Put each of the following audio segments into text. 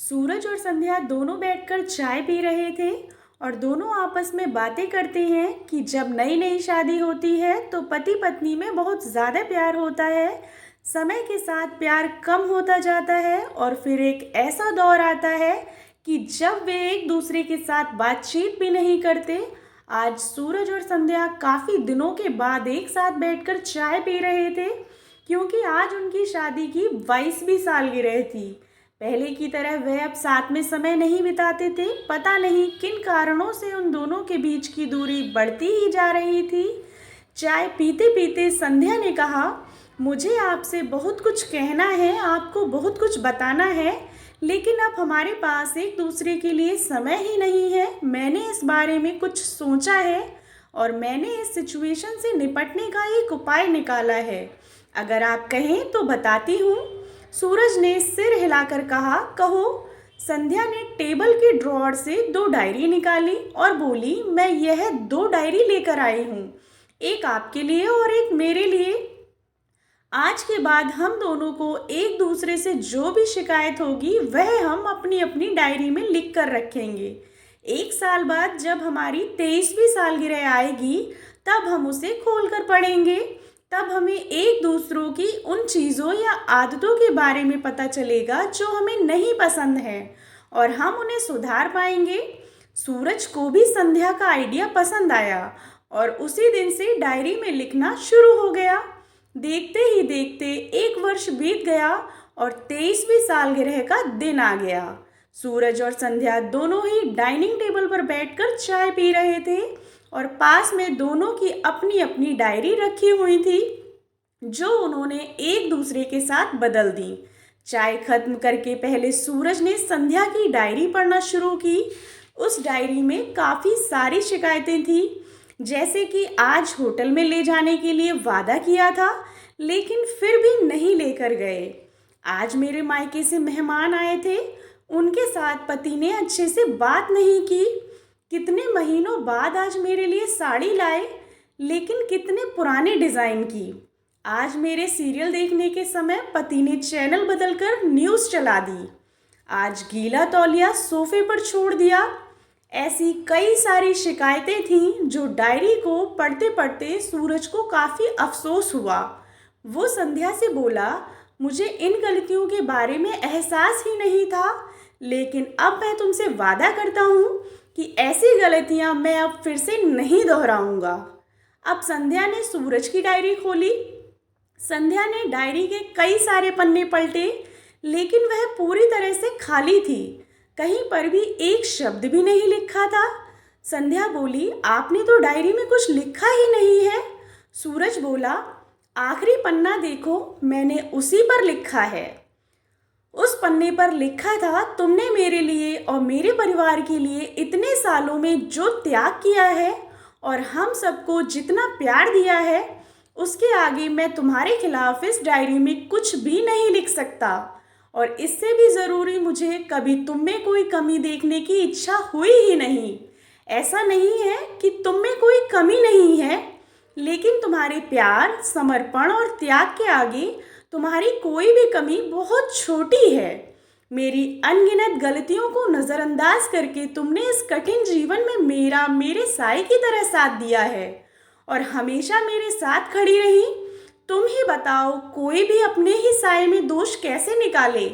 सूरज और संध्या दोनों बैठकर चाय पी रहे थे और दोनों आपस में बातें करते हैं कि जब नई नई शादी होती है तो पति पत्नी में बहुत ज़्यादा प्यार होता है। समय के साथ प्यार कम होता जाता है और फिर एक ऐसा दौर आता है कि जब वे एक दूसरे के साथ बातचीत भी नहीं करते। आज सूरज और संध्या काफ़ी दिनों के बाद एक साथ बैठकर चाय पी रहे थे, क्योंकि आज उनकी शादी की 22वीं सालगिरह थी। पहले की तरह वह अब साथ में समय नहीं बिताते थे। पता नहीं किन कारणों से उन दोनों के बीच की दूरी बढ़ती ही जा रही थी। चाय पीते पीते संध्या ने कहा, मुझे आपसे बहुत कुछ कहना है, आपको बहुत कुछ बताना है, लेकिन अब हमारे पास एक दूसरे के लिए समय ही नहीं है। मैंने इस बारे में कुछ सोचा है और मैंने इस सिचुएशन से निपटने का एक उपाय निकाला है। अगर आप कहें तो बताती हूँ। सूरज ने सिर हिलाकर कहा, कहो। संध्या ने टेबल के ड्रॉअर से 2 डायरी निकाली और बोली, मैं यह 2 डायरी लेकर आई हूँ, एक आपके लिए और एक मेरे लिए। आज के बाद हम दोनों को एक दूसरे से जो भी शिकायत होगी वह हम अपनी अपनी डायरी में लिख कर रखेंगे। 1 साल बाद जब हमारी 23वीं सालगिरह आएगी तब हम उसे खोल कर पढ़ेंगे। तब हमें एक दूसरों की उन चीज़ों या आदतों के बारे में पता चलेगा जो हमें नहीं पसंद है और हम उन्हें सुधार पाएंगे। सूरज को भी संध्या का आइडिया पसंद आया और उसी दिन से डायरी में लिखना शुरू हो गया। देखते ही देखते 1 वर्ष बीत गया और 23वीं सालगिरह का दिन आ गया। सूरज और संध्या दोनों ही डाइनिंग टेबल पर बैठकर चाय पी रहे थे और पास में दोनों की अपनी अपनी डायरी रखी हुई थी, जो उन्होंने एक दूसरे के साथ बदल दी। चाय खत्म करके पहले सूरज ने संध्या की डायरी पढ़ना शुरू की। उस डायरी में काफ़ी सारी शिकायतें थी, जैसे कि आज होटल में ले जाने के लिए वादा किया था लेकिन फिर भी नहीं लेकर गए। आज मेरे मायके से मेहमान आए थे, उनके साथ पति ने अच्छे से बात नहीं की। कितने महीनों बाद आज मेरे लिए साड़ी लाए, लेकिन कितने पुराने डिज़ाइन की। आज मेरे सीरियल देखने के समय पति ने चैनल बदलकर न्यूज़ चला दी। आज गीला तौलिया सोफे पर छोड़ दिया। ऐसी कई सारी शिकायतें थीं जो डायरी को पढ़ते पढ़ते सूरज को काफ़ी अफसोस हुआ। वो संध्या से बोला, मुझे इन गलतियों के बारे में एहसास ही नहीं था, लेकिन अब मैं तुमसे वादा करता हूँ कि ऐसी गलतियाँ मैं अब फिर से नहीं दोहराऊँगा। अब संध्या ने सूरज की डायरी खोली। संध्या ने डायरी के कई सारे पन्ने पलटे, लेकिन वह पूरी तरह से खाली थी। कहीं पर भी एक शब्द भी नहीं लिखा था। संध्या बोली, आपने तो डायरी में कुछ लिखा ही नहीं है। सूरज बोला, आखिरी पन्ना देखो, मैंने उसी पर लिखा है। उस पन्ने पर लिखा था, तुमने मेरे लिए और मेरे परिवार के लिए इतने सालों में जो त्याग किया है और हम सबको जितना प्यार दिया है, उसके आगे मैं तुम्हारे खिलाफ इस डायरी में कुछ भी नहीं लिख सकता। और इससे भी ज़रूरी, मुझे कभी तुम में कोई कमी देखने की इच्छा हुई ही नहीं। ऐसा नहीं है कि तुम में कोई कमी नहीं है, लेकिन तुम्हारे प्यार, समर्पण और त्याग के आगे तुम्हारी कोई भी कमी बहुत छोटी है। मेरी अनगिनत गलतियों को नज़रअंदाज करके तुमने इस कठिन जीवन में मेरे साए की तरह साथ दिया है और हमेशा मेरे साथ खड़ी रही। तुम ही बताओ, कोई भी अपने ही साए में दोष कैसे निकाले।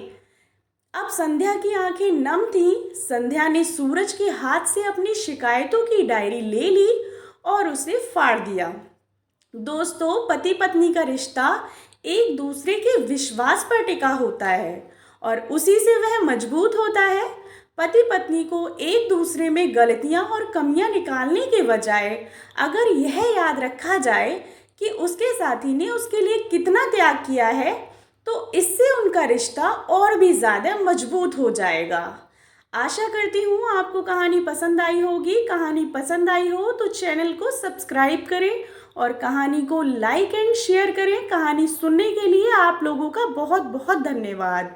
अब संध्या की आंखें नम थीं। संध्या ने सूरज के हाथ से अपनी शिकायतों की डायरी ले ली और उसे फाड़ दिया। दोस्तों, पति पत्नी का रिश्ता एक दूसरे के विश्वास पर टिका होता है और उसी से वह मजबूत होता है। पति पत्नी को एक दूसरे में गलतियां और कमियां निकालने के बजाय अगर यह याद रखा जाए कि उसके साथी ने उसके लिए कितना त्याग किया है, तो इससे उनका रिश्ता और भी ज़्यादा मजबूत हो जाएगा। आशा करती हूँ आपको कहानी पसंद आई होगी। कहानी पसंद आई हो तो चैनल को सब्सक्राइब करें और कहानी को लाइक एंड शेयर करें। कहानी सुनने के लिए आप लोगों का बहुत बहुत धन्यवाद।